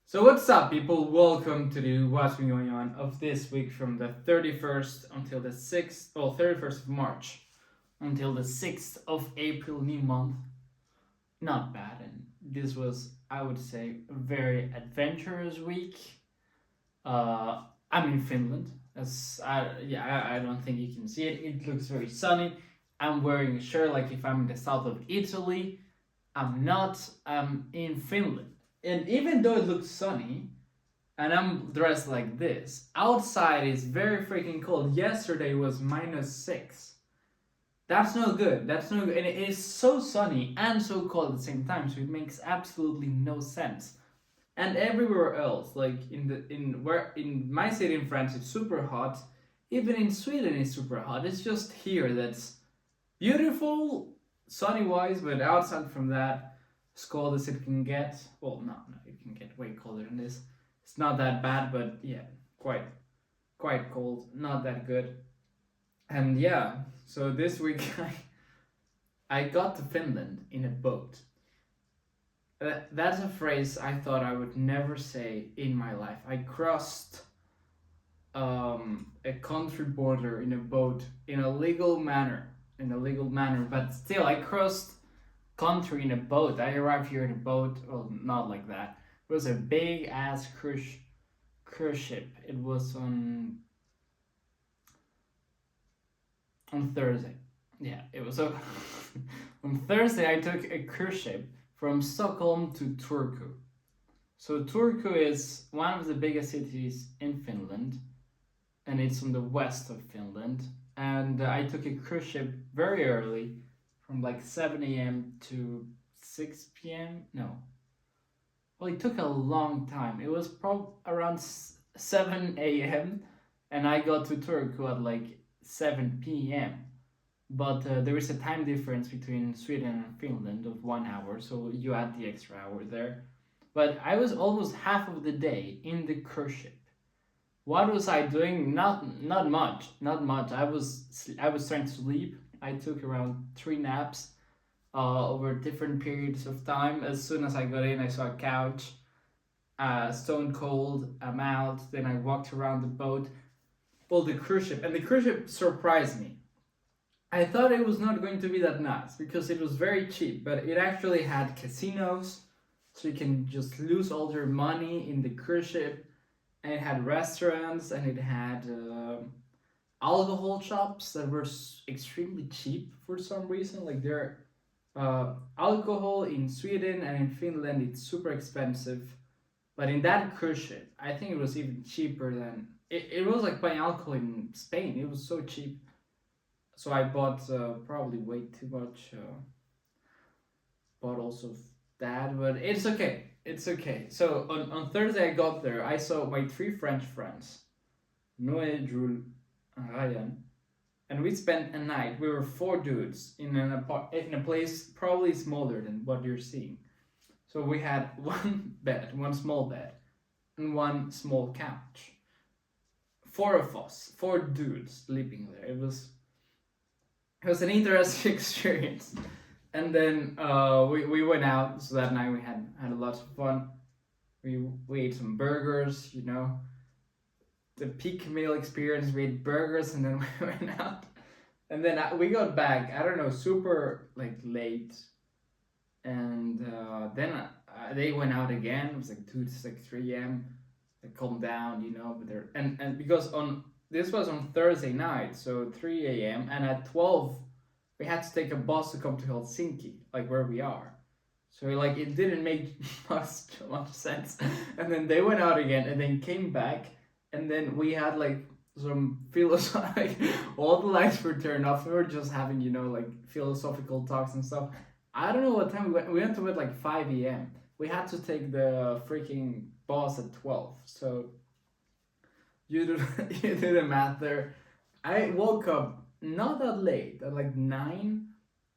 So what's up, people? Welcome to the What's Been Going On of this week from the 31st until the 6th, 31st of March until the 6th of April, new month. Not bad, and this was, I would say, a very adventurous week. I'm in Finland. I don't think you can see it. It looks very sunny. I'm wearing a shirt like if I'm in the south of Italy. I'm not. I'm in Finland. And even though it looks sunny, and I'm dressed like this, outside is very freaking cold. Yesterday was -6. That's no good. That's no good. And it is so sunny and so cold at the same time, so it makes absolutely no sense. And everywhere else, like in my city in France, it's super hot. Even in Sweden, it's super hot. It's just here that's beautiful, sunny wise, but outside from that, as cold as it can get. Well, no, it can get way colder than this. It's not that bad, but yeah, quite cold. Not that good. And yeah, so this week I got to Finland in a boat. That's a phrase I thought I would never say in my life. I crossed a country border in a boat in a legal manner. But still, I crossed country in a boat. I arrived here in a boat. Well, not like that. It was a big ass cruise ship. It was on Thursday. Yeah, it was on Thursday. I took a cruise ship from Stockholm to Turku. So Turku is one of the biggest cities in Finland, and it's on the west of Finland. And I took a cruise ship very early, from like 7 a.m. to 6 p.m. No. Well, it took a long time. It was probably around 7 a.m. and I got to Turku at like 7 p.m. But there is a time difference between Sweden and Finland of 1 hour, so you add the extra hour there. But I was almost half of the day in the cruise ship. What was I doing? Not much. I was trying to sleep. I took around 3 naps over different periods of time. As soon as I got in, I saw a couch, stone cold. I'm out. Then I walked around the boat, well, the cruise ship, and the cruise ship surprised me. I thought it was not going to be that nice because it was very cheap, but it actually had casinos, so you can just lose all your money in the cruise ship, and it had restaurants, and it had alcohol shops that were extremely cheap for some reason. Like their alcohol in Sweden and in Finland, it's super expensive, but in that cruise ship, I think it was even cheaper than it was like buying alcohol in Spain. It was so cheap. So I bought probably way too much bottles of that, but it's okay. It's okay. So on Thursday I got there. I saw my 3 French friends, Noé, Jules, and Ryan, and we spent a night. We were 4 dudes in a place probably smaller than what you're seeing. So we had one small bed, and 1 small couch. 4 of us, 4 dudes sleeping there. It was an interesting experience. And then we went out. So that night we had a lot of fun. We ate some burgers, you know. The peak meal experience. We ate burgers and then we went out. And then we got back, I don't know, super like late. And then they went out again. It was like 2 to like 3 a.m. They calmed down, you know. But they're and because this was on Thursday night, so 3 a.m. and at 12 we had to take a bus to come to Helsinki, like where we are. So like it didn't make much sense. And then they went out again and then came back, and then we had like some philosophic, all the lights were turned off. We were just having, you know, like philosophical talks and stuff. I don't know what time we went. We went to bed like 5 a.m. We had to take the freaking bus at 12. So you do the math there. I woke up not that late, at like 9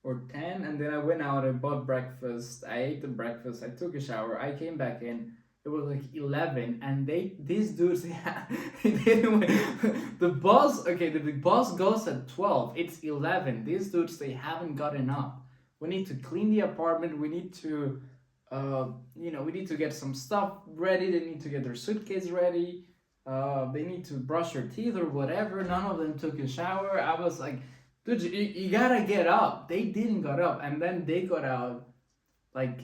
or 10, and then I went out, I bought breakfast, I ate the breakfast, I took a shower, I came back in, it was like 11, and these dudes, the bus goes at 12, it's 11, these dudes, they haven't gotten up. We need to clean the apartment, we need to we need to get some stuff ready. They need to get their suitcase ready. They need to brush their teeth or whatever. None of them took a shower. I was like, dude, you gotta get up. They didn't get up, and then they got out like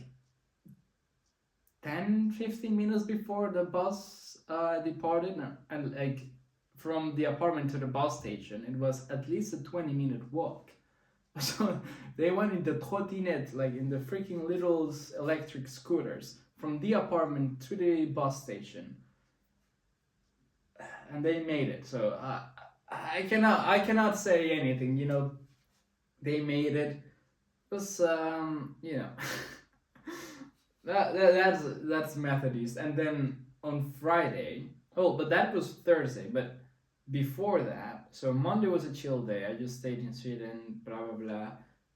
10-15 minutes before the bus departed, and like from the apartment to the bus station, it was at least a 20-minute walk. So they went in the trottinette, like in the freaking little electric scooters, from the apartment to the bus station, and they made it. So I cannot say anything. They made it. It was that's Methodist. And then on Friday, oh, but that was Thursday. But before that, so Monday was a chill day. I just stayed in Sweden, blah blah blah,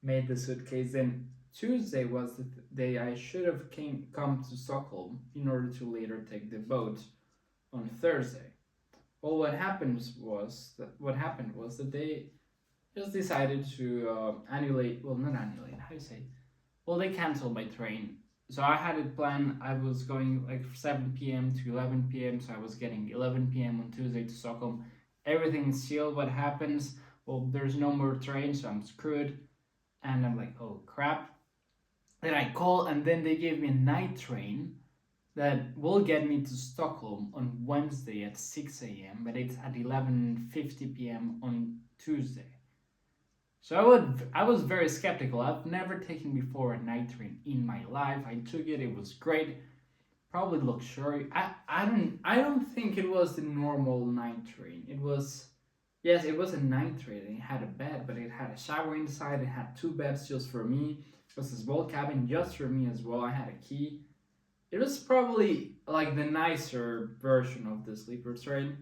made the suitcase. Then Tuesday was the day I should have come to Stockholm in order to later take the boat on Thursday. Well, what happened was that they just decided to annulate. Well, not annulate. How do you say? Well, they canceled my train. So I had it planned. I was going like 7 p.m. to 11 p.m. So I was getting 11 p.m. on Tuesday to Stockholm. Everything is sealed. What happens? Well, there's no more train, so I'm screwed. And I'm like, oh crap. Then I call, and then they gave me a night train that will get me to Stockholm on Wednesday at 6 a.m. But it's at 11:50 p.m. on Tuesday. So I was very skeptical. I've never taken before a night train in my life. I took it. It was great. Probably luxury. I don't think it was the normal night train. It was, yes, it was a night train. It had a bed, but it had a shower inside. It had 2 beds just for me. It was a small cabin just for me as well. I had a key. It was probably like the nicer version of the sleeper train,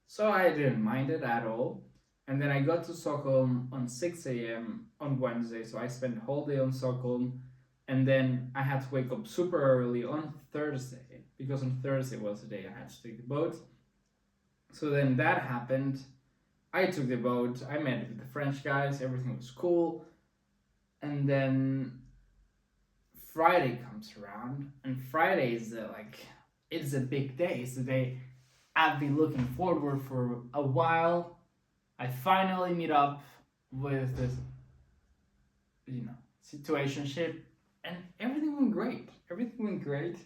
so I didn't mind it at all. And then I got to Stockholm on 6 a.m. on Wednesday, so I spent the whole day on Stockholm. And then I had to wake up super early on Thursday, because on Thursday was the day I had to take the boat. So then that happened. I took the boat, I met with the French guys, everything was cool. And then Friday comes around, and Friday is it's a big day. It's the day I've been looking forward for a while. I finally meet up with this, situationship, and everything went great. Everything went great.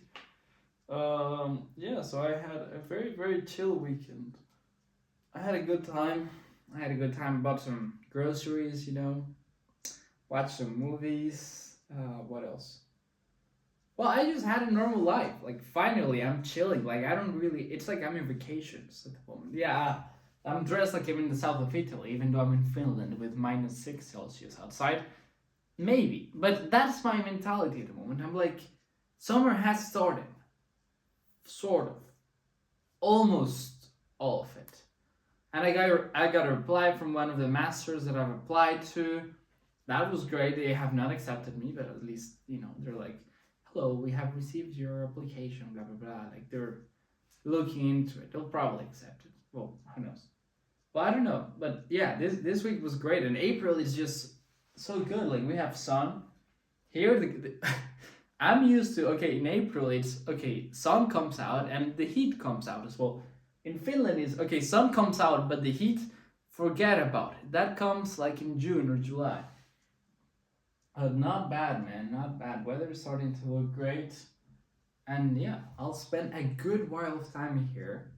So I had a very, very chill weekend. I had a good time. Bought some groceries, watched some movies. What else? Well, I just had a normal life. Like, finally, I'm chilling. Like, I don't really. It's like I'm in vacations at the moment. Yeah, I'm dressed like I'm in the south of Italy, even though I'm in Finland with -6 Celsius outside. Maybe. But that's my mentality at the moment. I'm like, summer has started. Sort of. Almost all of it. And I got a reply from one of the masters that I've applied to. That was great. They have not accepted me, but at least, they're like, hello, we have received your application, blah, blah, blah. Like, they're looking into it. They'll probably accept it. Well, who knows? Well, I don't know. But yeah, this week was great. And April is just so good. Like, we have sun. Here, I'm used to, in April, it's, sun comes out and the heat comes out as well. In Finland, it's, sun comes out, but the heat, forget about it. That comes like in June or July. Not bad, man. Not bad. Weather is starting to look great. And yeah, I'll spend a good while of time here.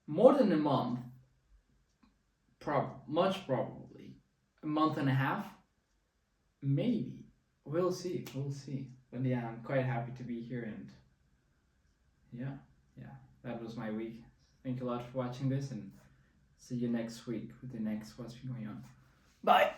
More than a month. Much probably. A month and a half. Maybe. We'll see. But yeah, I'm quite happy to be here. And yeah, that was my week. Thank you a lot for watching this, and see you next week with the next What's Been Going On. Bye!